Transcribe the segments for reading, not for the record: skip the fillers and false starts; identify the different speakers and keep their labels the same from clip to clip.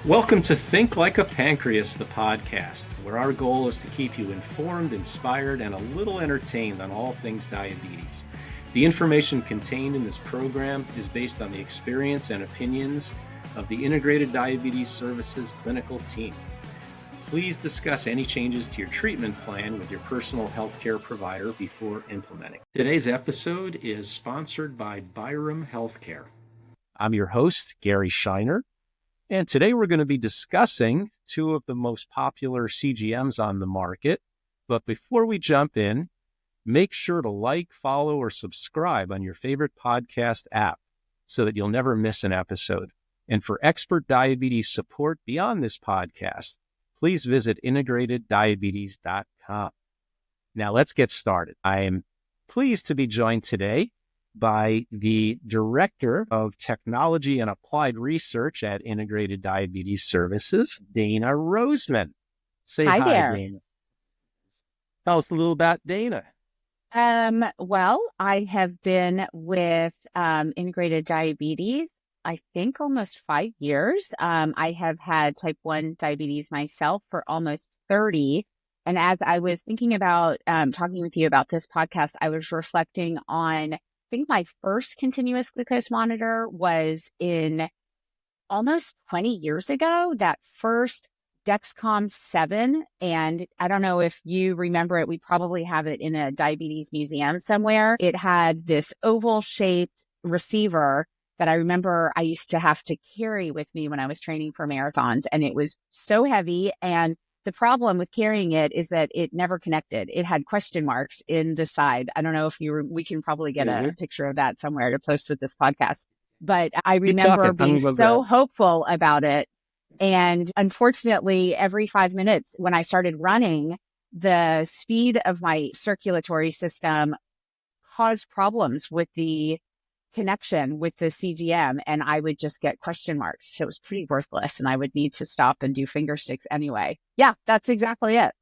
Speaker 1: Welcome to Think Like a Pancreas, the podcast, where our goal is to keep you informed, inspired, and a little entertained on all things diabetes. The information contained in this program is based on the experience and opinions of the Integrated Diabetes Services clinical team. Please discuss any changes to your treatment plan with your personal healthcare provider before implementing. Today's episode is sponsored by Byram Healthcare. I'm your host, Gary Shiner. And today we're going to be discussing two of the most popular CGMs on the market. But before we jump in, make sure to like, follow, or subscribe on your favorite podcast app so that you'll never miss an episode. And for expert diabetes support beyond this podcast, please visit integrateddiabetes.com. Now let's get started. I am pleased to be joined today by the Director of Technology and Applied Research at Integrated Diabetes Services, Dana Roseman. Say hi
Speaker 2: there.
Speaker 1: Dana. Tell us a little about Dana.
Speaker 2: Well, I have been with Integrated Diabetes, I think almost 5 years. I have had type 1 diabetes myself for almost 30. And as I was thinking about talking with you about this podcast, I was reflecting on, I think my first continuous glucose monitor was in almost 20 years ago, that first Dexcom G7. And I don't know if you remember it. We probably have it in a diabetes museum somewhere. It had this oval shaped receiver that I remember I used to have to carry with me when I was training for marathons. And it was so heavy. And the problem with carrying it is that it never connected. It had question marks in the side. I don't know if we can probably get a picture of that somewhere to post with this podcast. But I remember being so hopeful about it. And unfortunately, every 5 minutes when I started running, the speed of my circulatory system caused problems with the connection with the CGM, and I would just get question marks. So it was pretty worthless, and I would need to stop and do finger sticks anyway. Yeah, that's exactly it.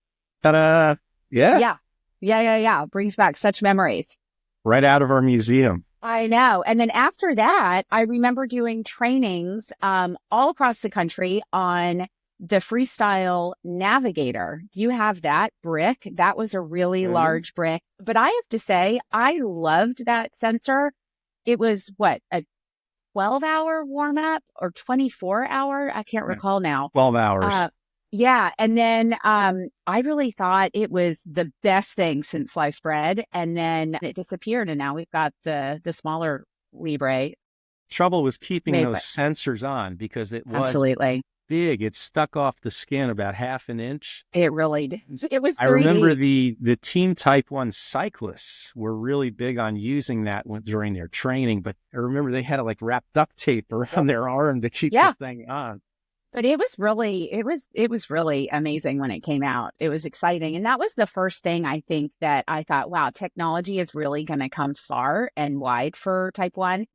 Speaker 1: Ta-da! Yeah.
Speaker 2: Yeah. Brings back such memories.
Speaker 1: Right out of our museum.
Speaker 2: I know. And then after that, I remember doing trainings all across the country on the Freestyle Navigator. Do you have that brick? That was a really large brick. But I have to say, I loved that sensor. It was a 12-hour warm up or 24-hour? I can't recall now.
Speaker 1: 12 hours.
Speaker 2: Yeah. And then I really thought it was the best thing since sliced bread. And then it disappeared. And now we've got the smaller Libre.
Speaker 1: Trouble was keeping those sensors on because it was
Speaker 2: absolutely
Speaker 1: big. It stuck off the skin about half an inch.
Speaker 2: It really did. It was 3D.
Speaker 1: I remember the team type 1 cyclists were really big on using that during their training, but I remember they had to wrap duct tape around their arm to keep the thing on.
Speaker 2: But it was really amazing when it came out. It was exciting. And that was the first thing I think that I thought, wow, technology is really going to come far and wide for type 1.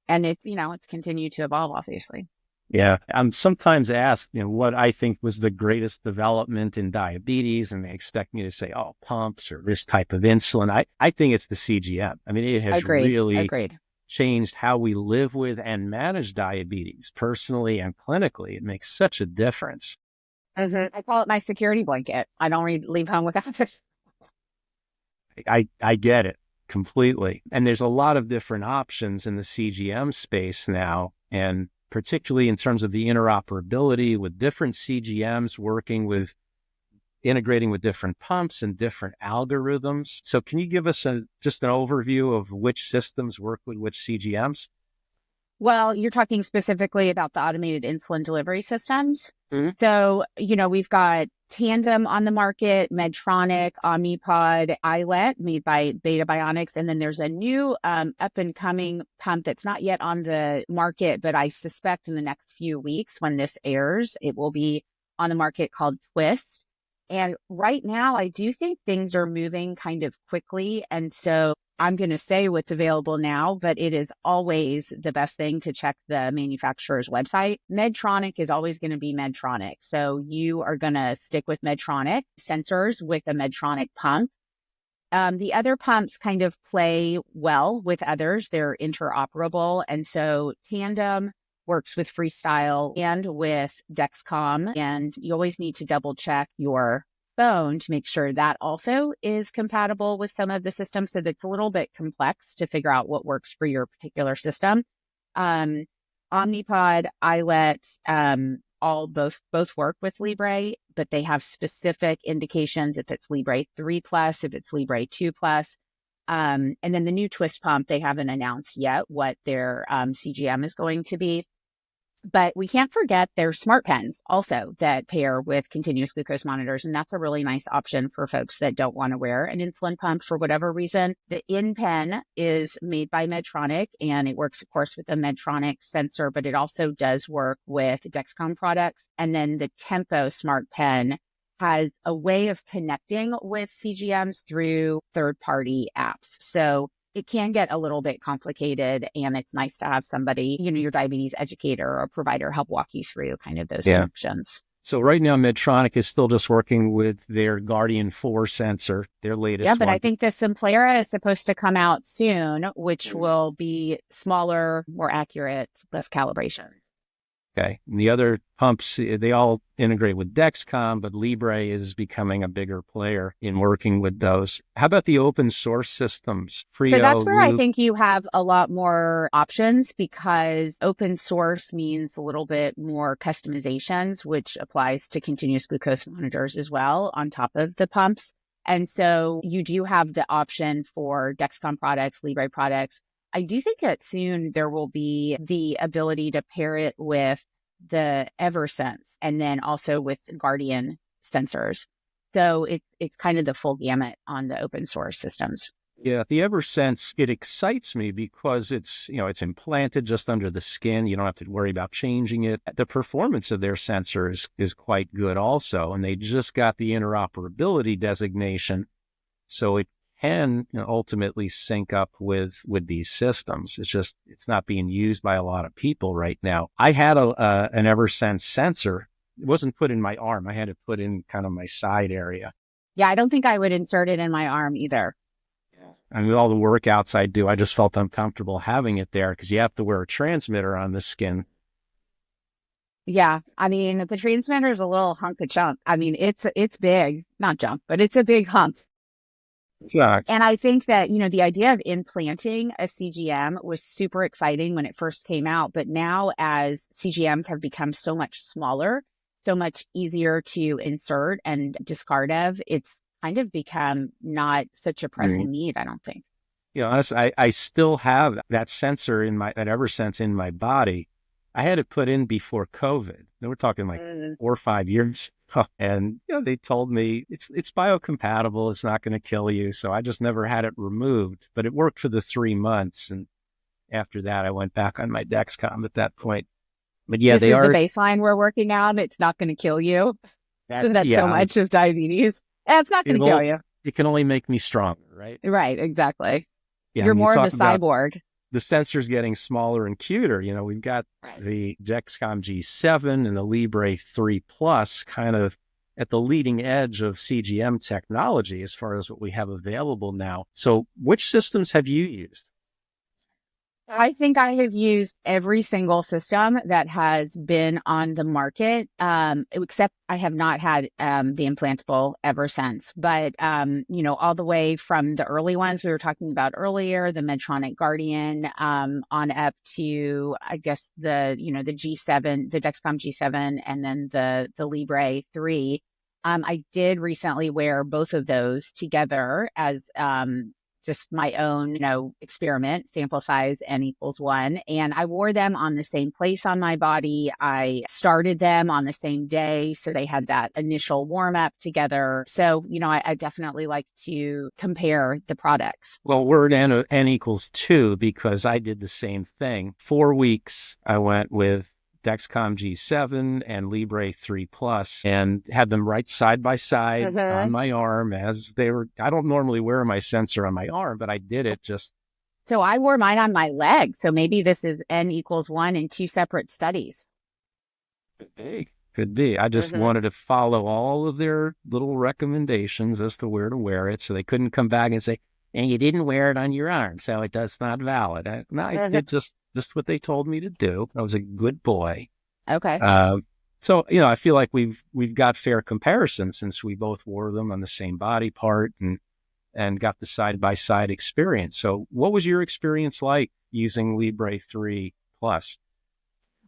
Speaker 2: And it's continued to evolve, obviously.
Speaker 1: Yeah. I'm sometimes asked, what I think was the greatest development in diabetes, and they expect me to say, pumps or this type of insulin. I think it's the CGM. I mean, it has really changed how we live with and manage diabetes personally and clinically. It makes such a difference.
Speaker 2: I call it my security blanket. I don't leave home without it.
Speaker 1: I get it completely. And there's a lot of different options in the CGM space now, and particularly in terms of the interoperability with different CGMs integrating with different pumps and different algorithms. So can you give us just an overview of which systems work with which CGMs?
Speaker 2: Well, you're talking specifically about the automated insulin delivery systems.
Speaker 1: Mm-hmm.
Speaker 2: So, we've got Tandem on the market, Medtronic, Omnipod, iLet made by Beta Bionics. And then there's a new up and coming pump that's not yet on the market, but I suspect in the next few weeks when this airs, it will be on the market, called Twist. And right now, I do think things are moving kind of quickly. And so I'm going to say what's available now, but it is always the best thing to check the manufacturer's website. Medtronic is always going to be Medtronic. So you are going to stick with Medtronic sensors with a Medtronic pump. The other pumps kind of play well with others. They're interoperable. And so Tandem works with Freestyle and with Dexcom. And you always need to double check your phone to make sure that also is compatible with some of the systems. So that's a little bit complex to figure out what works for your particular system. Omnipod, iLet, both work with Libre, but they have specific indications if it's Libre 3 Plus, if it's Libre 2 Plus. And then the new twist pump, they haven't announced yet what their CGM is going to be. But we can't forget their smart pens also that pair with continuous glucose monitors. And that's a really nice option for folks that don't want to wear an insulin pump for whatever reason. The InPen is made by Medtronic, and it works, of course, with a Medtronic sensor, but it also does work with Dexcom products. And then the Tempo smart pen has a way of connecting with CGMs through third-party apps. So it can get a little bit complicated, and it's nice to have somebody, your diabetes educator or provider help walk you through kind of those connections.
Speaker 3: So right now, Medtronic is still just working with their Guardian 4 sensor, their latest one.
Speaker 2: Yeah, but I think the Simplera is supposed to come out soon, which will be smaller, more accurate, less calibration.
Speaker 3: Okay. And the other pumps, they all integrate with Dexcom, but Libre is becoming a bigger player in working with those. How about the open source systems?
Speaker 2: So that's where I think you have a lot more options, because open source means a little bit more customizations, which applies to continuous glucose monitors as well on top of the pumps. And so you do have the option for Dexcom products, Libre products. I do think that soon there will be the ability to pair it with the Eversense and then also with Guardian sensors. So it's kind of the full gamut on the open source systems.
Speaker 3: Yeah, the Eversense, it excites me because it's implanted just under the skin. You don't have to worry about changing it. The performance of their sensors is quite good also, and they just got the interoperability designation. So it can ultimately sync up with these systems. It's not being used by a lot of people right now. I had an Eversense sensor. It wasn't put in my arm. I had it put in kind of my side area.
Speaker 2: Yeah, I don't think I would insert it in my arm either.
Speaker 3: And with all the workouts I do, I just felt uncomfortable having it there because you have to wear a transmitter on the skin.
Speaker 2: Yeah, I mean, the transmitter is a little hunk of junk. I mean, it's big, not junk, but it's a big hunk.
Speaker 3: Yeah.
Speaker 2: And I think that, the idea of implanting a CGM was super exciting when it first came out. But now as CGMs have become so much smaller, so much easier to insert and discard of, it's kind of become not such a pressing need, I don't think.
Speaker 3: Honestly, I still have that sensor that Eversense in my body. I had it put in before COVID. We're talking like 4 or 5 years. And they told me it's biocompatible. It's not going to kill you. So I just never had it removed, but it worked for the 3 months. And after that, I went back on my Dexcom at that point. But yeah,
Speaker 2: this is the baseline we're working on. It's not going to kill you. That's so much of diabetes. It's not going to kill you.
Speaker 3: It can only make me stronger, right?
Speaker 2: Right. Exactly.
Speaker 3: Yeah,
Speaker 2: You're more of a cyborg.
Speaker 3: The sensor's getting smaller and cuter. We've got the Dexcom G7 and the Libre 3 Plus kind of at the leading edge of CGM technology as far as what we have available now. So which systems have you used?
Speaker 2: I think I have used every single system that has been on the market, except I have not had the implantable Eversense. But, all the way from the early ones we were talking about earlier, the Medtronic Guardian, on up to, I guess, the G7, the Dexcom G7, and then the Libre 3. I did recently wear both of those together as just my own, experiment, sample size N equals 1. And I wore them on the same place on my body. I started them on the same day. So they had that initial warm up together. So, I definitely like to compare the products.
Speaker 3: Well, we're at N equals 2 because I did the same thing. 4 weeks, I went with Dexcom G7 and Libre 3 Plus and had them right side by side on my arm as they were. I don't normally wear my sensor on my arm, but I did it just.
Speaker 2: So I wore mine on my leg. So maybe this is N equals 1 in 2 separate studies.
Speaker 3: Could be. I just wanted to follow all of their little recommendations as to where to wear it. So they couldn't come back and say, and you didn't wear it on your arm. So that's not valid. I did just just what they told me to do. I was a good boy.
Speaker 2: Okay.
Speaker 3: So, I feel like we've got fair comparison since we both wore them on the same body part and got the side-by-side experience. So what was your experience like using Libre 3 Plus?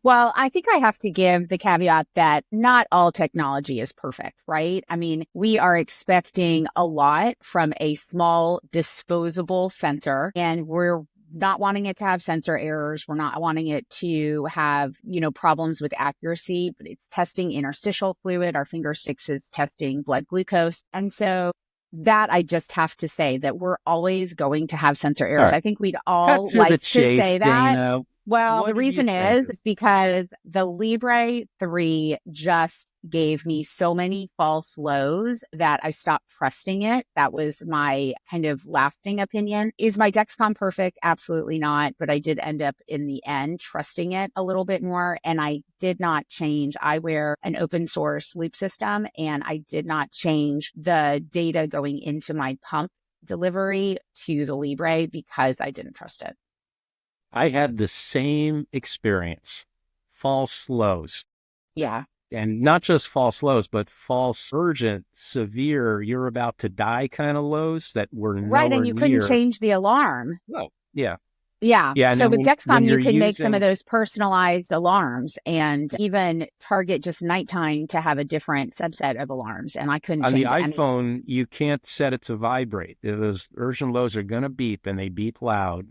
Speaker 2: Well, I think I have to give the caveat that not all technology is perfect, right? I mean, we are expecting a lot from a small disposable sensor, and we're not wanting it to have sensor errors. We're not wanting it to have, problems with accuracy, but it's testing interstitial fluid. Our finger sticks is testing blood glucose. And so that I just have to say that we're always going to have sensor errors.
Speaker 3: All right.
Speaker 2: I think we'd all
Speaker 3: Cut to
Speaker 2: like
Speaker 3: the
Speaker 2: to
Speaker 3: chase,
Speaker 2: say that.
Speaker 3: Dana.
Speaker 2: Well,
Speaker 3: What
Speaker 2: the
Speaker 3: do you
Speaker 2: reason
Speaker 3: think?
Speaker 2: is because the Libre 3 just gave me so many false lows that I stopped trusting it. That was my kind of lasting opinion. Is my Dexcom perfect? Absolutely not. But I did end up in the end trusting it a little bit more. And I did not change. I wear an open source loop system, and I did not change the data going into my pump delivery to the Libre because I didn't trust it.
Speaker 3: I had the same experience, false lows.
Speaker 2: Yeah.
Speaker 3: And not just false lows, but false, urgent, severe, you're about to die kind of lows that were
Speaker 2: Right. And you couldn't change the alarm.
Speaker 3: No. Yeah.
Speaker 2: Yeah.
Speaker 3: Yeah. And
Speaker 2: So
Speaker 3: then
Speaker 2: with
Speaker 3: when
Speaker 2: Dexcom, you
Speaker 3: you're
Speaker 2: can make some of
Speaker 3: using,
Speaker 2: those personalized alarms and even target just nighttime to have a different subset of alarms. And I couldn't
Speaker 3: on the
Speaker 2: change any.
Speaker 3: iPhone, you can't set it to vibrate. Those urgent lows are going to beep, and they beep loud.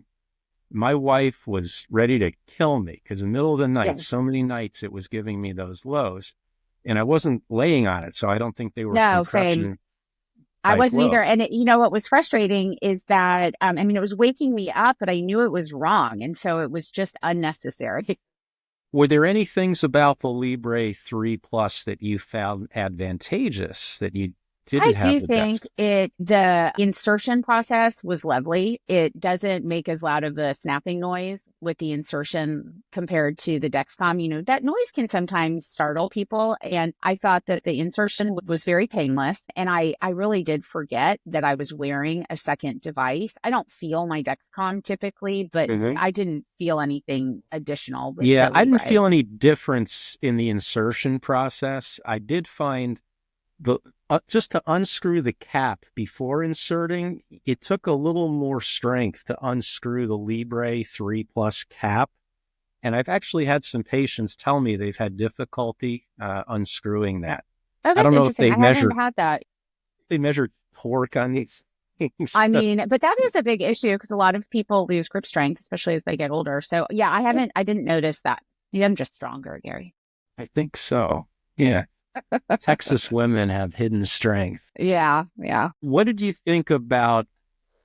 Speaker 3: My wife was ready to kill me because in the middle of the night,
Speaker 2: Yeah.
Speaker 3: so many nights it was giving me those lows, and I wasn't laying on it. So I don't think they were
Speaker 2: No,
Speaker 3: compression
Speaker 2: same. I
Speaker 3: type
Speaker 2: wasn't either.
Speaker 3: lows.
Speaker 2: And what was frustrating is that, it was waking me up, but I knew it was wrong. And so it was just unnecessary.
Speaker 3: Were there any things about the Libre 3 Plus that you found advantageous that you didn't
Speaker 2: I
Speaker 3: have
Speaker 2: do
Speaker 3: the
Speaker 2: think the insertion process was lovely. It doesn't make as loud of a snapping noise with the insertion compared to the Dexcom. That noise can sometimes startle people. And I thought that the insertion was very painless. And I really did forget that I was wearing a second device. I don't feel my Dexcom typically, but I didn't feel anything additional. With
Speaker 3: Yeah,
Speaker 2: the
Speaker 3: I didn't
Speaker 2: Libre.
Speaker 3: feel any difference in the insertion process. I did find just to unscrew the cap before inserting, it took a little more strength to unscrew the Libre 3 Plus cap. And I've actually had some patients tell me they've had difficulty unscrewing that.
Speaker 2: Oh, that's
Speaker 3: I don't know if
Speaker 2: interesting.
Speaker 3: they
Speaker 2: I haven't had that.
Speaker 3: measure torque on these things.
Speaker 2: But that is a big issue because a lot of people lose grip strength, especially as they get older. So yeah, I didn't notice that. Maybe I'm just stronger, Gary.
Speaker 3: I think so. Yeah. Texas women have hidden strength.
Speaker 2: Yeah. Yeah.
Speaker 3: What did you think about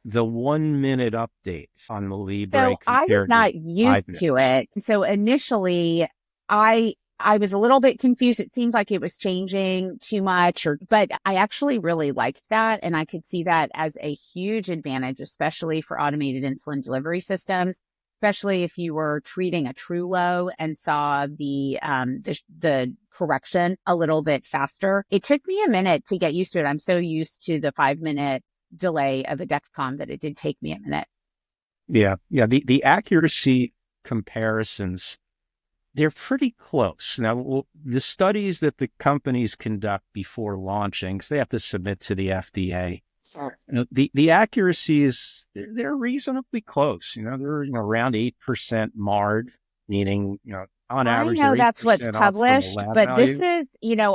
Speaker 3: the 1 minute updates on the Libre
Speaker 2: So I was
Speaker 3: compared
Speaker 2: not
Speaker 3: to
Speaker 2: used
Speaker 3: 5
Speaker 2: to
Speaker 3: minutes?
Speaker 2: it. So initially I was a little bit confused. It seemed like it was changing too much, but I actually really liked that. And I could see that as a huge advantage, especially for automated insulin delivery systems, especially if you were treating a true low and saw the correction a little bit faster. It took me a minute to get used to it. I'm so used to the 5-minute delay of a Dexcom that it did take me a minute.
Speaker 3: Yeah. Yeah. The accuracy comparisons, they're pretty close. Now, the studies that the companies conduct before launching, because they have to submit to the FDA, the accuracies, they're reasonably close. They're around 8% MARD, meaning, on average,
Speaker 2: I know
Speaker 3: they're
Speaker 2: that's
Speaker 3: 8%
Speaker 2: what's
Speaker 3: off from the
Speaker 2: published,
Speaker 3: lab
Speaker 2: but
Speaker 3: value.
Speaker 2: this is,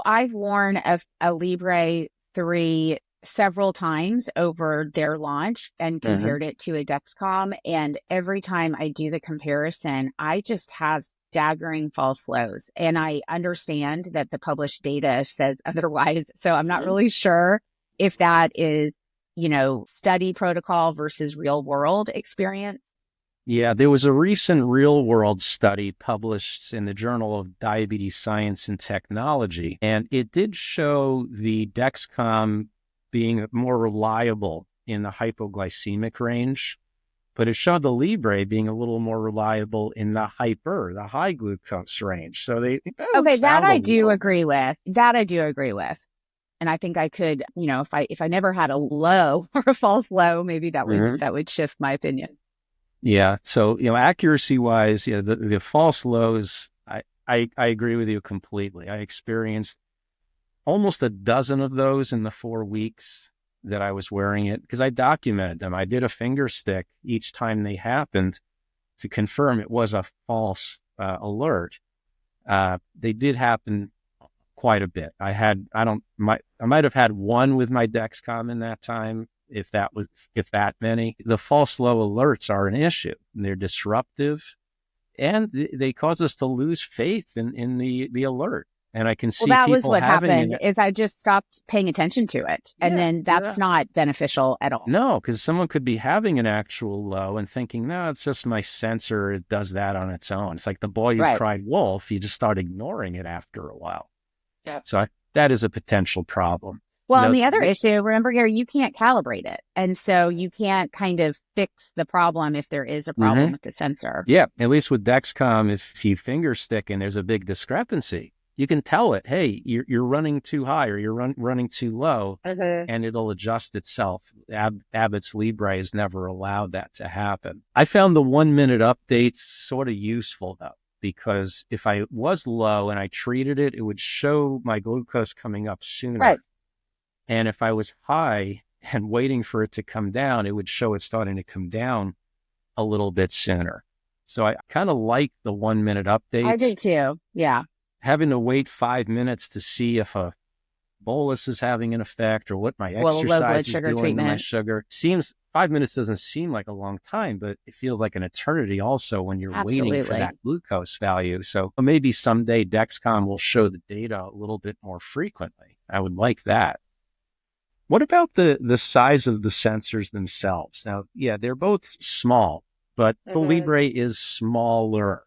Speaker 2: I've worn a Libre 3 several times over their launch and compared it to a Dexcom. And every time I do the comparison, I just have staggering false lows. And I understand that the published data says otherwise. So I'm not really sure if that is, study protocol versus real world experience.
Speaker 3: Yeah, there was a recent real-world study published in the Journal of Diabetes Science and Technology, and it did show the Dexcom being more reliable in the hypoglycemic range, but it showed the Libre being a little more reliable in the high glucose range. So they
Speaker 2: that I do agree with. That I do agree with. And I think I could, if I never had a low or a false low, maybe that would shift my opinion.
Speaker 3: Yeah. So, accuracy wise, the false lows, I agree with you completely. I experienced almost a dozen of those in the 4 weeks that I was wearing it because I documented them. I did a finger stick each time they happened to confirm it was a false alert. They did happen quite a bit. I might have had one with my Dexcom in that time, if that many. The false low alerts are an issue. They're disruptive, and they cause us to lose faith in the alert. And I can
Speaker 2: Well,
Speaker 3: see
Speaker 2: that was
Speaker 3: people
Speaker 2: what
Speaker 3: having
Speaker 2: happened is I just stopped paying attention to it. And
Speaker 3: yeah,
Speaker 2: then that's not beneficial at all.
Speaker 3: no, because someone could be having an actual low and thinking, no, it's just my sensor. It does that on its own. It's like the boy who
Speaker 2: Right.
Speaker 3: cried wolf. You just start ignoring it after a while.
Speaker 2: Yeah.
Speaker 3: So that is a potential problem.
Speaker 2: Well, and the other issue, remember, Gary, you can't calibrate it. And so you can't kind of fix the problem if there is a problem with the sensor.
Speaker 3: Yeah, at least with Dexcom, if you finger stick and there's a big discrepancy, you can tell it, hey, you're running too high or you're running too low, and it'll adjust itself. Abbott's Libre has never allowed that to happen. I found the 1-minute updates sort of useful, though, because if I was low and I treated it, it would show my glucose coming up sooner.
Speaker 2: Right.
Speaker 3: And if I was high and waiting for it to come down, it would show it starting to come down a little bit sooner. So I kind of like the 1-minute updates.
Speaker 2: I do too. Yeah.
Speaker 3: Having to wait 5 minutes to see if a bolus is having an effect or what my exercise is doing to my sugar. 5 minutes doesn't seem like a long time, but it feels like an eternity also when you're waiting for that glucose value. So maybe someday Dexcom will show the data a little bit more frequently. I would like that. What about the size of the sensors themselves? Now, yeah, they're both small, but the Libre is smaller.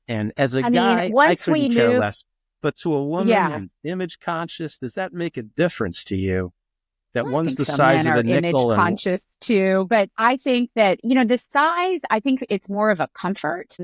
Speaker 3: And as a guy, I couldn't care less. But to a woman and image conscious, does that make a difference to you? That one's the size of a nickel.
Speaker 2: Image conscious too, but I think that, the size, I think it's more of a comfort.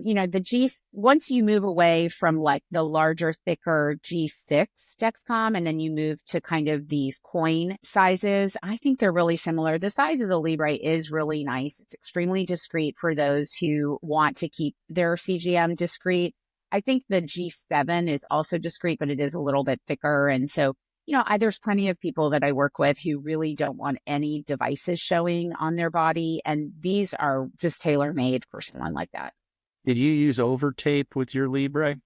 Speaker 2: Once you move away from like the larger, thicker G6 Dexcom, and then you move to kind of these coin sizes, I think they're really similar. The size of the Libre is really nice. It's extremely discreet for those who want to keep their CGM discreet. I think the G7 is also discreet, but it is a little bit thicker. And so, there's plenty of people that I work with who really don't want any devices showing on their body. And these are just tailor-made for someone like that.
Speaker 3: Did you use overtape with your Libre?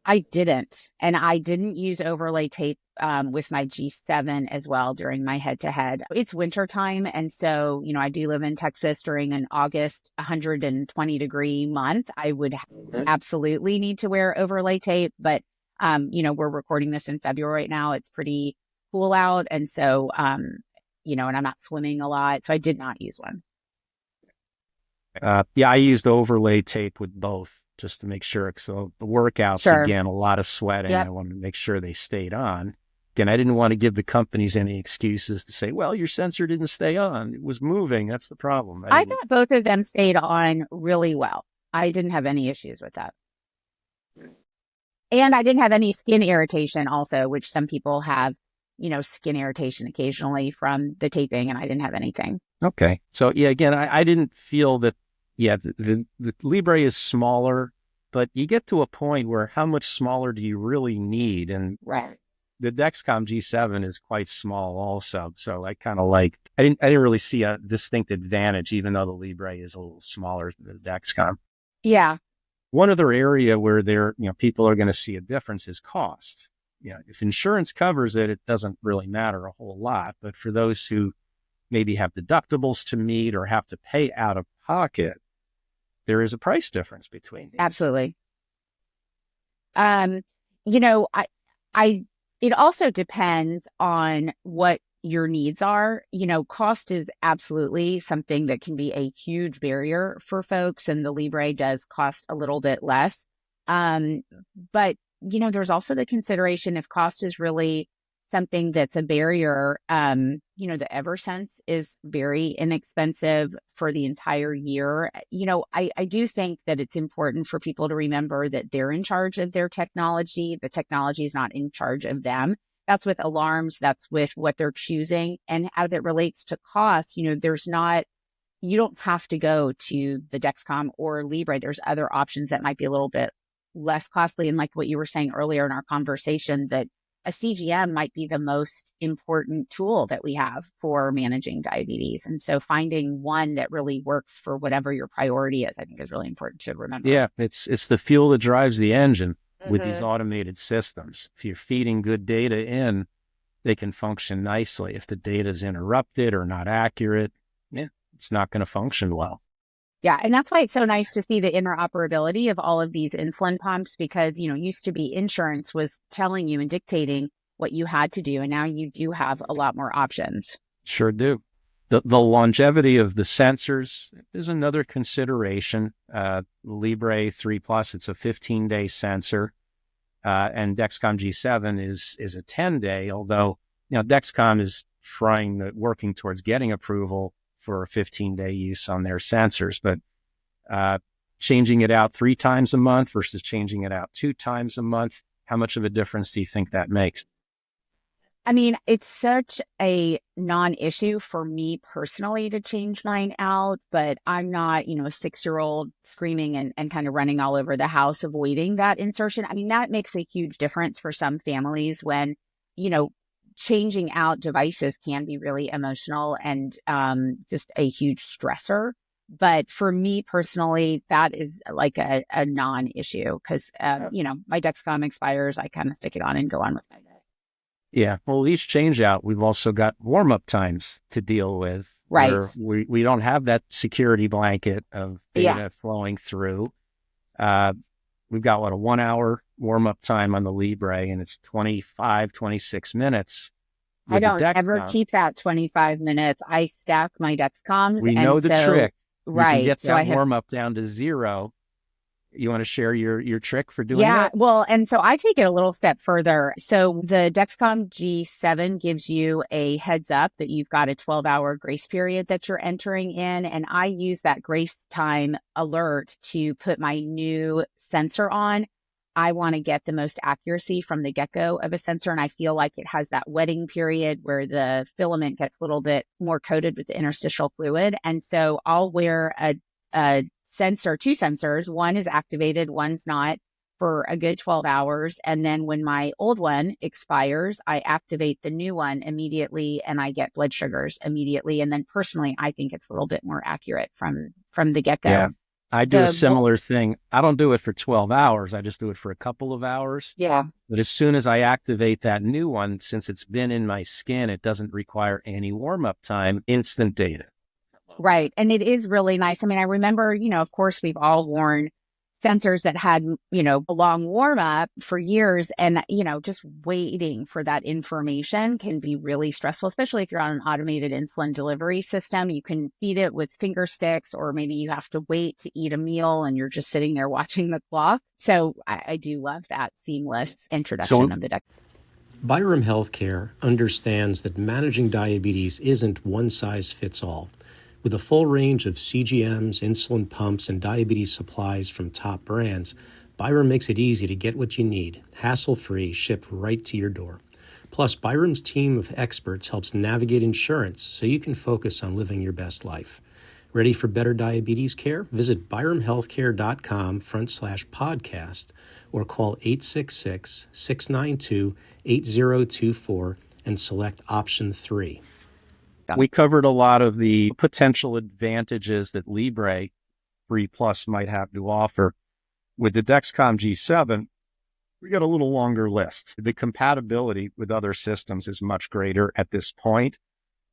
Speaker 2: I didn't. And I didn't use overlay tape with my G7 as well during my head-to-head. It's wintertime. And so, I do live in Texas during an August 120-degree month. I would absolutely need to wear overlay tape. But we're recording this in February right now. It's pretty cool out. And so, and I'm not swimming a lot. So I did not use one.
Speaker 3: I used overlay tape with both just to make sure. So the workouts, again, a lot of sweating. I wanted to make sure they stayed on. Again, I didn't want to give the companies any excuses to say, well, your sensor didn't stay on. It was moving. That's the problem.
Speaker 2: I thought both of them stayed on really well. I didn't have any issues with that. And I didn't have any skin irritation also, which some people have, skin irritation occasionally from the taping, and I didn't have anything.
Speaker 3: Okay. So, again, I didn't feel that, the Libre is smaller, but you get to a point where how much smaller do you really need? And the Dexcom G7 is quite small also. So I kind of I didn't really see a distinct advantage, even though the Libre is a little smaller than the Dexcom.
Speaker 2: Yeah.
Speaker 3: One other area where people are going to see a difference is cost. If insurance covers it, it doesn't really matter a whole lot. But for those who maybe have deductibles to meet or have to pay out of pocket, there is a price difference between these.
Speaker 2: Absolutely. It also depends on what your needs are. Cost is absolutely something that can be a huge barrier for folks, and the Libre does cost a little bit less. But, there's also the consideration if cost is really something that's a barrier. The Eversense is very inexpensive for the entire year. I do think that it's important for people to remember that they're in charge of their technology. The technology is not in charge of them. That's with alarms. That's with what they're choosing. And as it relates to cost, there's not you don't have to go to the Dexcom or Libre. There's other options that might be a little bit less costly. And like what you were saying earlier in our conversation, that a CGM might be the most important tool that we have for managing diabetes. And so finding one that really works for whatever your priority is, I think is really important to remember.
Speaker 3: Yeah, it's the fuel that drives the engine with these automated systems. If you're feeding good data in, they can function nicely. If the data is interrupted or not accurate, it's not going to function well.
Speaker 2: Yeah. And that's why it's so nice to see the interoperability of all of these insulin pumps, because, used to be insurance was telling you and dictating what you had to do. And now you do have a lot more options.
Speaker 3: Sure do. The longevity of the sensors is another consideration. Libre 3 Plus, it's a 15-day sensor. And Dexcom G7 is a 10-day, although, Dexcom is working towards getting approval for a 15-day use on their sensors, but changing it out 3 times a month versus changing it out 2 times a month, how much of a difference do you think that makes?
Speaker 2: I mean, it's such a non-issue for me personally to change mine out, but I'm not, a 6-year-old screaming and kind of running all over the house, avoiding that insertion. I mean, that makes a huge difference for some families when, changing out devices can be really emotional and just a huge stressor. But for me personally, that is like a non-issue because, my Dexcom expires, I kind of stick it on and go on with my day.
Speaker 3: Yeah. Well, each change out, we've also got warm-up times to deal with.
Speaker 2: Right.
Speaker 3: Where we don't have that security blanket of data flowing through. We've got a 1-hour warm-up time on the Libre, and it's 26 minutes.
Speaker 2: I don't ever keep that 25 minutes. I stack my Dexcoms.
Speaker 3: We know the trick.
Speaker 2: Right.
Speaker 3: You can get that warm-up down to 0. You want to share your trick for doing that?
Speaker 2: Yeah, well, and so I take it a little step further. So the Dexcom G7 gives you a heads up that you've got a 12-hour grace period that you're entering in. And I use that grace time alert to put my new sensor on. I want to get the most accuracy from the get-go of a sensor. And I feel like it has that wetting period where the filament gets a little bit more coated with the interstitial fluid. And so I'll wear a sensor, 2 sensors. One is activated, one's not, for a good 12 hours. And then when my old one expires, I activate the new one immediately and I get blood sugars immediately. And then personally, I think it's a little bit more accurate from the get-go.
Speaker 3: Yeah, I do a similar thing. I don't do it for 12 hours. I just do it for a couple of hours.
Speaker 2: Yeah.
Speaker 3: But as soon as I activate that new one, since it's been in my skin, it doesn't require any warm-up time, instant data.
Speaker 2: Right. And it is really nice. I mean, I remember, of course, we've all worn sensors that had, a long warm up for years. And, just waiting for that information can be really stressful, especially if you're on an automated insulin delivery system. You can feed it with finger sticks, or maybe you have to wait to eat a meal and you're just sitting there watching the clock. So I do love that seamless introduction of the deck.
Speaker 4: Byram Healthcare understands that managing diabetes isn't one size fits all. With a full range of CGMs, insulin pumps, and diabetes supplies from top brands, Byram makes it easy to get what you need, hassle-free, shipped right to your door. Plus, Byram's team of experts helps navigate insurance so you can focus on living your best life. Ready for better diabetes care? Visit byramhealthcare.com/podcast or call 866-692-8024 and select option 3.
Speaker 3: We covered a lot of the potential advantages that Libre 3 Plus might have to offer. With the Dexcom G7, we got a little longer list. The compatibility with other systems is much greater at this point.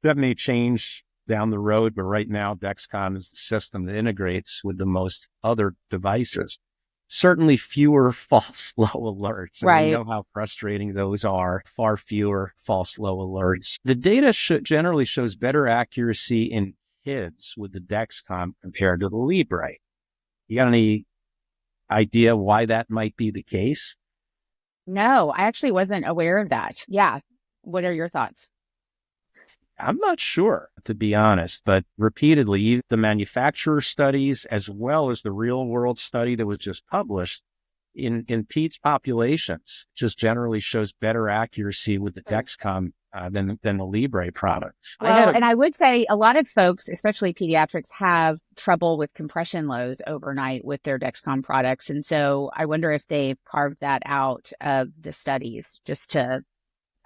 Speaker 3: That may change down the road, but right now, Dexcom is the system that integrates with the most other devices. Certainly fewer false low alerts.
Speaker 2: Right.
Speaker 3: We know how frustrating those are. Far fewer false low alerts. The data generally shows better accuracy in kids with the Dexcom compared to the Libre. You got any idea why that might be the case?
Speaker 2: No, I actually wasn't aware of that. Yeah. What are your thoughts?
Speaker 3: I'm not sure, to be honest, but repeatedly, the manufacturer studies, as well as the real world study that was just published in peds populations, just generally shows better accuracy with the Dexcom than the Libre product.
Speaker 2: Well, and I would say a lot of folks, especially pediatrics, have trouble with compression lows overnight with their Dexcom products. And so I wonder if they've carved that out of the studies just to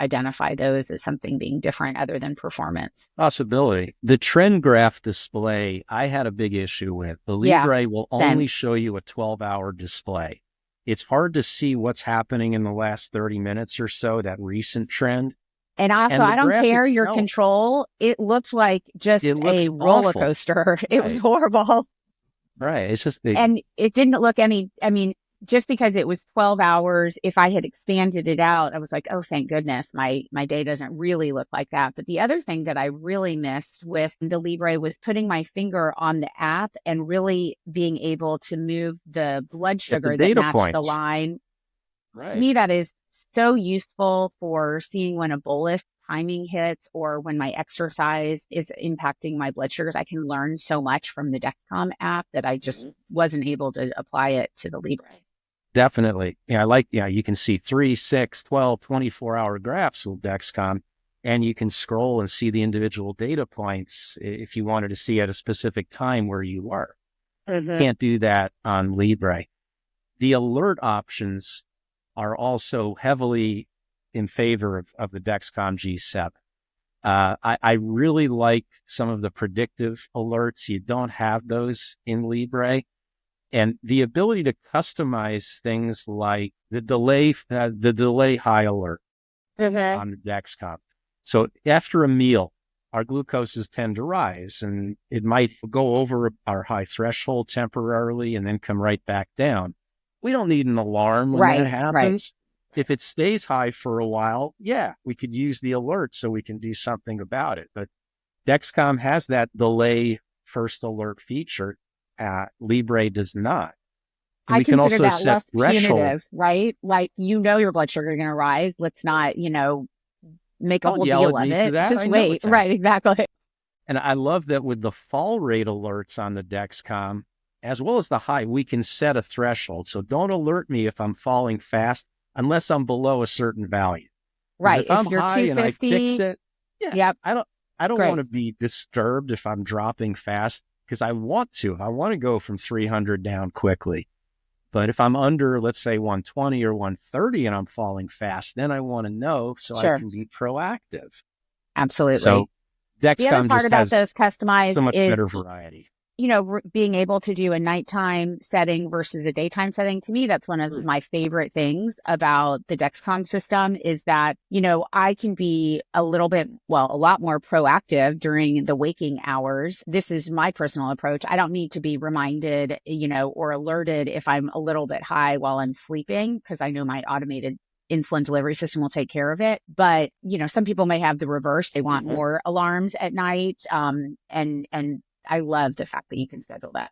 Speaker 2: identify those as something being different other than performance.
Speaker 3: Possibility. The trend graph display, I had a big issue with. The Libre will only show you a 12-hour display. It's hard to see what's happening in the last 30 minutes or so, that recent trend.
Speaker 2: And also, I don't care your control. It looked like just a roller coaster. It was horrible.
Speaker 3: Right. It's just,
Speaker 2: and it didn't look just because it was 12 hours, if I had expanded it out, I was like, oh, thank goodness, my day doesn't really look like that. But the other thing that I really missed with the Libre was putting my finger on the app and really being able to move the blood sugar that matched the line.
Speaker 3: Right.
Speaker 2: To me, that is so useful for seeing when a bolus timing hits or when my exercise is impacting my blood sugars. I can learn so much from the Dexcom app that I just wasn't able to apply it to the Libre.
Speaker 3: Definitely. You can see 3, 6, 12, 24-hour graphs with Dexcom, and you can scroll and see the individual data points if you wanted to see at a specific time where you were. Can't do that on Libre. The alert options are also heavily in favor of the Dexcom G7. I really like some of the predictive alerts. You don't have those in Libre. And the ability to customize things like the delay high alert on the Dexcom. So after a meal, our glucoses tend to rise, and it might go over our high threshold temporarily and then come right back down. We don't need an alarm when that happens. Right. If it stays high for a while, we could use the alert so we can do something about it. But Dexcom has that delay first alert feature. Libre does not. And
Speaker 2: I consider that less punitive, right? Like, your blood sugar is going to rise. Let's not, make a whole deal of it. Just wait. Right, exactly.
Speaker 3: And I love that with the fall rate alerts on the Dexcom, as well as the high, we can set a threshold. So don't alert me if I'm falling fast unless I'm below a certain value.
Speaker 2: Right.
Speaker 3: If I'm
Speaker 2: you're
Speaker 3: high 250, and I fix it, I don't want to be disturbed if I'm dropping fast, because I want to go from 300 down quickly. But if I'm under, let's say 120 or 130 and I'm falling fast, then I want to know so I can be proactive.
Speaker 2: Absolutely.
Speaker 3: So Dexcom
Speaker 2: the other part about those customized
Speaker 3: so much
Speaker 2: is
Speaker 3: better variety.
Speaker 2: Being able to do a nighttime setting versus a daytime setting, to me, that's one of my favorite things about the Dexcom system is that, I can be a lot more proactive during the waking hours. This is my personal approach. I don't need to be reminded, or alerted if I'm a little bit high while I'm sleeping, because I know my automated insulin delivery system will take care of it. But, some people may have the reverse. They want more alarms at night. And I love the fact that you can schedule that.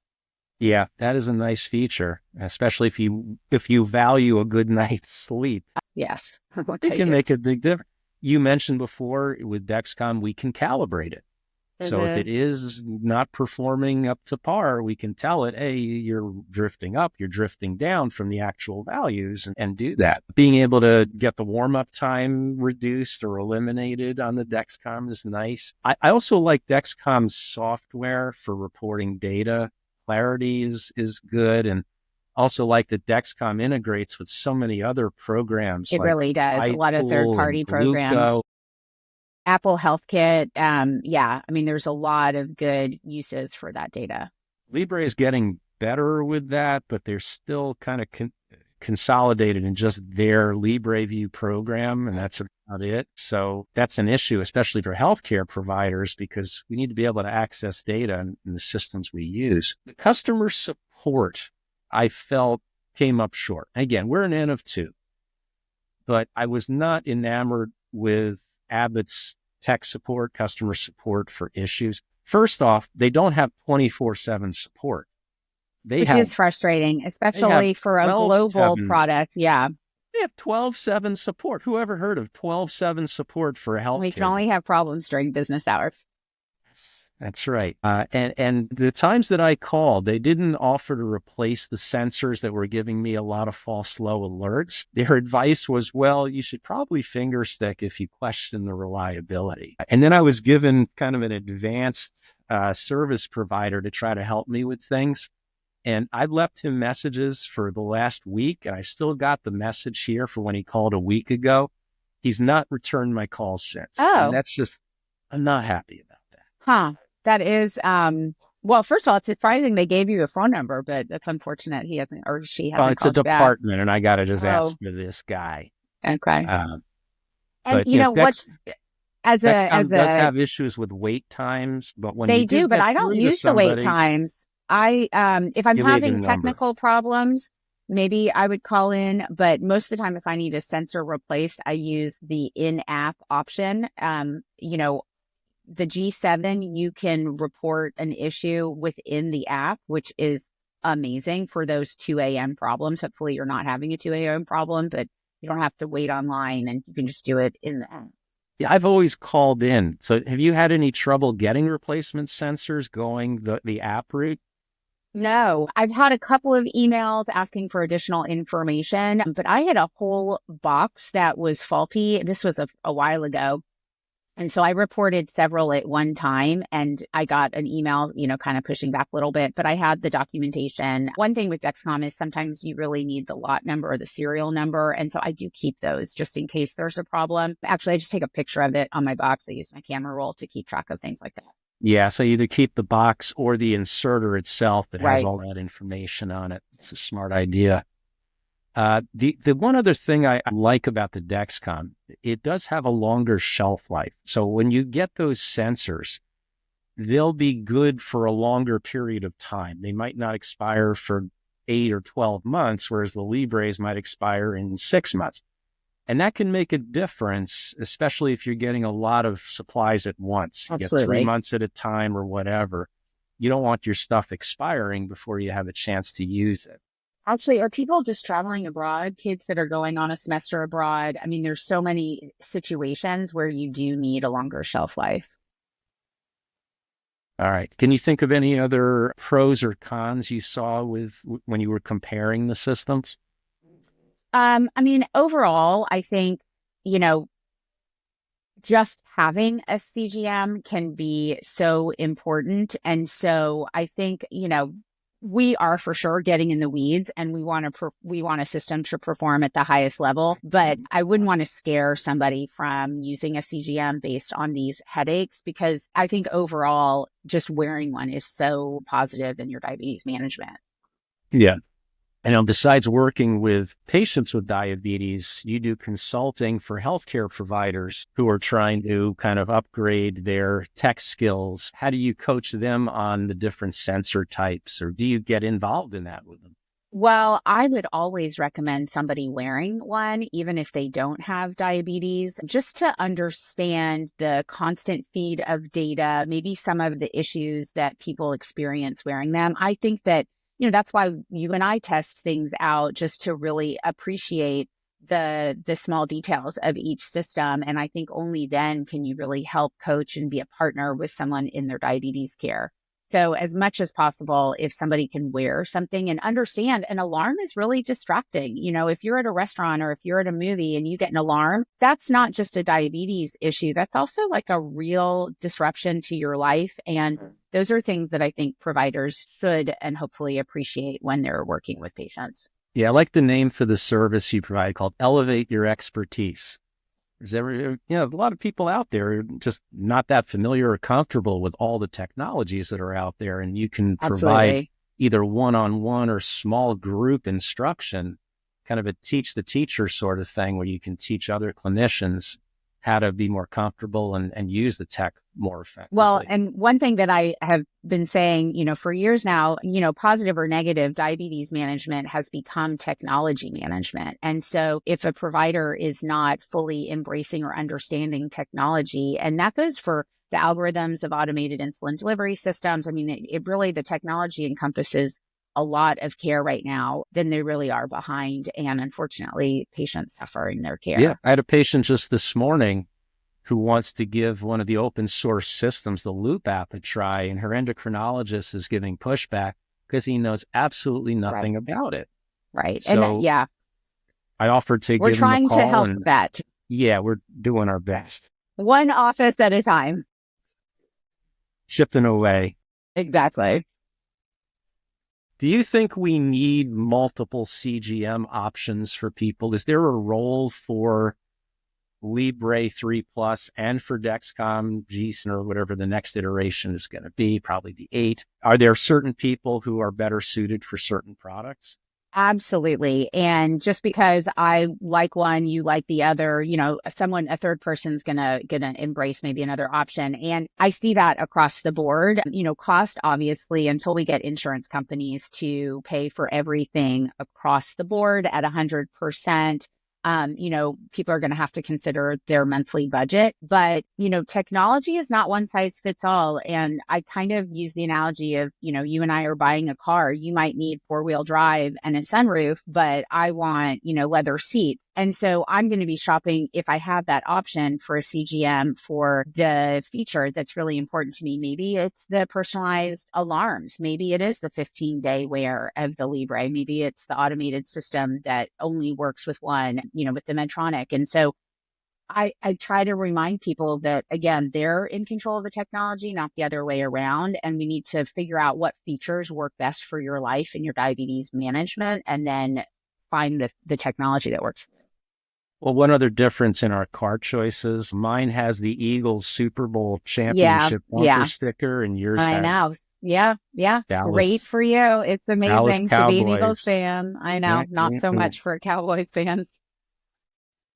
Speaker 3: Yeah, that is a nice feature, especially if you value a good night's sleep.
Speaker 2: Yes.
Speaker 3: It can make a big difference. You mentioned before with Dexcom, we can calibrate it. So if it is not performing up to par, we can tell it, hey, you're drifting up, you're drifting down from the actual values, and do that. Being able to get the warm-up time reduced or eliminated on the Dexcom is nice. I also like Dexcom's software for reporting data. Clarity is good, and also like that Dexcom integrates with so many other programs.
Speaker 2: It really does. A lot of third-party programs. Apple Health Kit. There's a lot of good uses for that data.
Speaker 3: Libre is getting better with that, but they're still kind of consolidated in just their LibreView program, and that's about it. So that's an issue, especially for healthcare providers, because we need to be able to access data in the systems we use. The customer support, I felt, came up short. Again, we're an N of 2, but I was not enamored with Abbott's tech support, customer support for issues. First off, they don't have 24/7 support.
Speaker 2: Which is frustrating, especially for a global product. Yeah.
Speaker 3: They have 12/7 support. Who ever heard of 12/7 support for healthcare?
Speaker 2: We can only have problems during business hours.
Speaker 3: That's right. And the times that I called, they didn't offer to replace the sensors that were giving me a lot of false low alerts. Their advice was, well, you should probably finger stick if you question the reliability. And then I was given kind of an advanced service provider to try to help me with things. And I left him messages for the last week, and I still got the message here for when he called a week ago. He's not returned my calls since.
Speaker 2: Oh.
Speaker 3: And that's just, I'm not happy about that.
Speaker 2: Huh. That is, well, first of all, it's surprising they gave you a phone number, but that's unfortunate he hasn't, or she hasn't.
Speaker 3: Well, it's a
Speaker 2: called you back.
Speaker 3: department, and I got to just ask for this guy.
Speaker 2: Okay.
Speaker 3: And
Speaker 2: but, you know, what's, does
Speaker 3: have issues with wait times, but when
Speaker 2: they do, but I don't use the wait times. If I'm having technical problems, maybe I would call in, but most of the time, if I need a sensor replaced, I use the in-app option. You know, the G7, you can report an issue within the app, which is amazing for those 2 a.m. problems. Hopefully you're not having a 2 a.m. problem, but you don't have to wait online and you can just do it in the app.
Speaker 3: Yeah, I've always called in. So have you had any trouble getting replacement sensors going the app route?
Speaker 2: No, I've had a couple of emails asking for additional information, but I had a whole box that was faulty. This was a while ago. And so I reported several at one time and I got an email, you know, kind of pushing back a little bit, but I had the documentation. One thing with Dexcom is sometimes you really need the lot number or the serial number. And so I do keep those just in case there's a problem. Actually, I just take a picture of it on my box. I use my camera roll to keep track of things like that.
Speaker 3: Yeah, so either keep the box or the inserter itself that has all that information on it. It's a smart idea. The one other thing I like about the Dexcom, it does have a longer shelf life. So when you get those sensors, they'll be good for a longer period of time. They might not expire for 8 or 12 months, whereas the Libres might expire in 6 months. And that can make a difference, especially if you're getting a lot of supplies at once.
Speaker 2: Absolutely.
Speaker 3: You get 3 months at a time or whatever. You don't want your stuff expiring before you have a chance to use it.
Speaker 2: Actually, are people just traveling abroad, kids that are going on a semester abroad? I mean, there's so many situations where you do need a longer shelf life.
Speaker 3: All right. Can you think of any other pros or cons you saw when you were comparing the systems?
Speaker 2: I mean, overall, I think, you know, just having a CGM can be so important. And so I think, you know, we are for sure getting in the weeds and we want a system to perform at the highest level, but I wouldn't want to scare somebody from using a CGM based on these headaches, because I think overall just wearing one is so positive in your diabetes management.
Speaker 3: Yeah. And besides working with patients with diabetes, you do consulting for healthcare providers who are trying to kind of upgrade their tech skills. How do you coach them on the different sensor types, or do you get involved in that with them?
Speaker 2: Well, I would always recommend somebody wearing one, even if they don't have diabetes, just to understand the constant feed of data, maybe some of the issues that people experience wearing them. I think that, you know, that's why you and I test things out, just to really appreciate the small details of each system. And I think only then can you really help coach and be a partner with someone in their diabetes care. So as much as possible, if somebody can wear something and understand, an alarm is really distracting. You know, if you're at a restaurant or if you're at a movie and you get an alarm, that's not just a diabetes issue. That's also like a real disruption to your life. And those are things that I think providers should and hopefully appreciate when they're working with patients.
Speaker 3: Yeah, I like the name for the service you provide called Elevate Your Expertise. A lot of people out there are just not that familiar or comfortable with all the technologies that are out there, and you can provide either one-on-one or small group instruction, kind of a teach the teacher sort of thing, where you can teach other clinicians how to be more comfortable and use the tech more effectively.
Speaker 2: Well, and one thing that I have been saying, you know, for years now, you know, positive or negative diabetes management has become technology management. And so if a provider is not fully embracing or understanding technology, and that goes for the algorithms of automated insulin delivery systems, I mean, it really, the technology encompasses a lot of care right now, then they really are behind. And unfortunately, patients suffer in their care.
Speaker 3: Yeah. I had a patient just this morning who wants to give one of the open source systems, the Loop app, a try, and her endocrinologist is giving pushback because he knows absolutely nothing about it.
Speaker 2: Right.
Speaker 3: So
Speaker 2: And yeah,
Speaker 3: I offered to
Speaker 2: we're
Speaker 3: give him a
Speaker 2: trying to
Speaker 3: call,
Speaker 2: help
Speaker 3: and
Speaker 2: that
Speaker 3: yeah, we're doing our best.
Speaker 2: one office at a time.
Speaker 3: Chipping away.
Speaker 2: Exactly.
Speaker 3: Do you think we need multiple CGM options for people? Is there a role for Libre 3 Plus and for Dexcom G7 or whatever the next iteration is going to be, probably the 8? Are there certain people who are better suited for certain products?
Speaker 2: Absolutely. And just because I like one, you like the other, a third person's gonna embrace maybe another option. And I see that across the board. Cost, obviously, until we get insurance companies to pay for everything across the board at 100%. People are going to have to consider their monthly budget, but, technology is not one size fits all. And I kind of use the analogy of, you and I are buying a car. You might need 4-wheel drive and a sunroof, but I want, leather seats. And so I'm going to be shopping, if I have that option, for a CGM for the feature that's really important to me. Maybe it's the personalized alarms. Maybe it is the 15-day wear of the Libre. Maybe it's the automated system that only works with one, with the Medtronic. And so I try to remind people that, again, they're in control of the technology, not the other way around. And we need to figure out what features work best for your life and your diabetes management, and then find the technology that works.
Speaker 3: Well, one other difference in our car choices, mine has the Eagles Super Bowl championship bumper sticker, and yours has...
Speaker 2: I know. Yeah.
Speaker 3: Dallas,
Speaker 2: Great for you. It's amazing to be an Eagles
Speaker 3: Cowboys
Speaker 2: fan. I know. Not so much for Cowboys fans.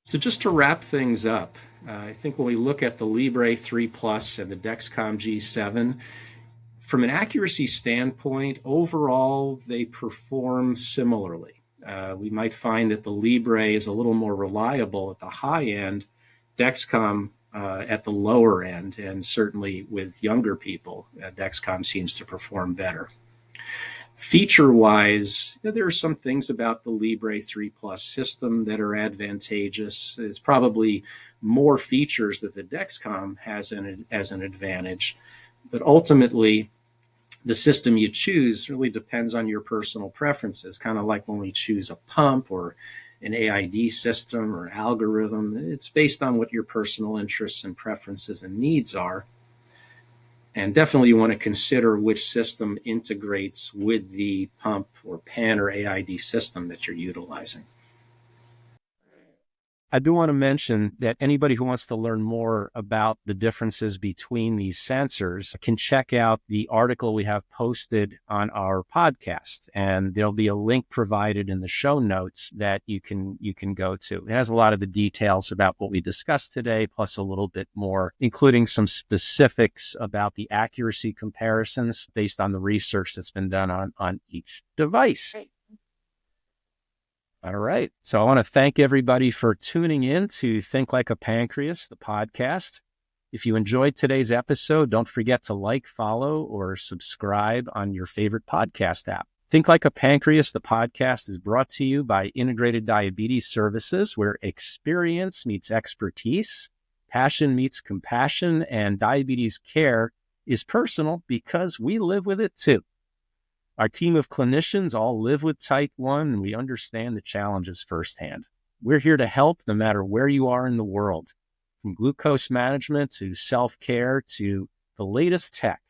Speaker 1: So just to wrap things up, I think when we look at the Libre 3 Plus and the Dexcom G7, from an accuracy standpoint, overall, they perform similarly. We might find that the Libre is a little more reliable at the high end, Dexcom at the lower end, and certainly with younger people, Dexcom seems to perform better. Feature-wise, there are some things about the Libre 3 Plus system that are advantageous. It's probably more features that the Dexcom has as an advantage, but ultimately, the system you choose really depends on your personal preferences, kind of like when we choose a pump or an AID system or algorithm. It's based on what your personal interests and preferences and needs are. And definitely you want to consider which system integrates with the pump or pen or AID system that you're utilizing.
Speaker 3: I do want to mention that anybody who wants to learn more about the differences between these sensors can check out the article we have posted on our podcast, and there'll be a link provided in the show notes that you can go to. It has a lot of the details about what we discussed today, plus a little bit more, including some specifics about the accuracy comparisons based on the research that's been done on each device. All right. So I want to thank everybody for tuning in to Think Like a Pancreas, the podcast. If you enjoyed today's episode, don't forget to like, follow, or subscribe on your favorite podcast app. Think Like a Pancreas, the podcast, is brought to you by Integrated Diabetes Services, where experience meets expertise, passion meets compassion, and diabetes care is personal because we live with it too. Our team of clinicians all live with type 1, and we understand the challenges firsthand. We're here to help no matter where you are in the world, from glucose management to self-care to the latest tech,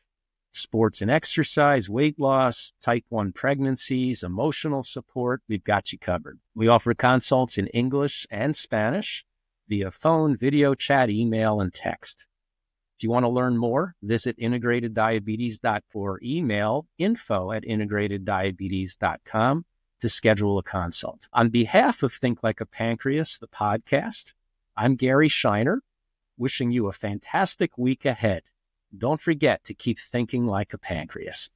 Speaker 3: sports and exercise, weight loss, type 1 pregnancies, emotional support. We've got you covered. We offer consults in English and Spanish via phone, video chat, email, and text. If you want to learn more, visit integrateddiabetes.com or email info@integrateddiabetes.com to schedule a consult. On behalf of Think Like a Pancreas, the podcast, I'm Gary Shiner, wishing you a fantastic week ahead. Don't forget to keep thinking like a pancreas.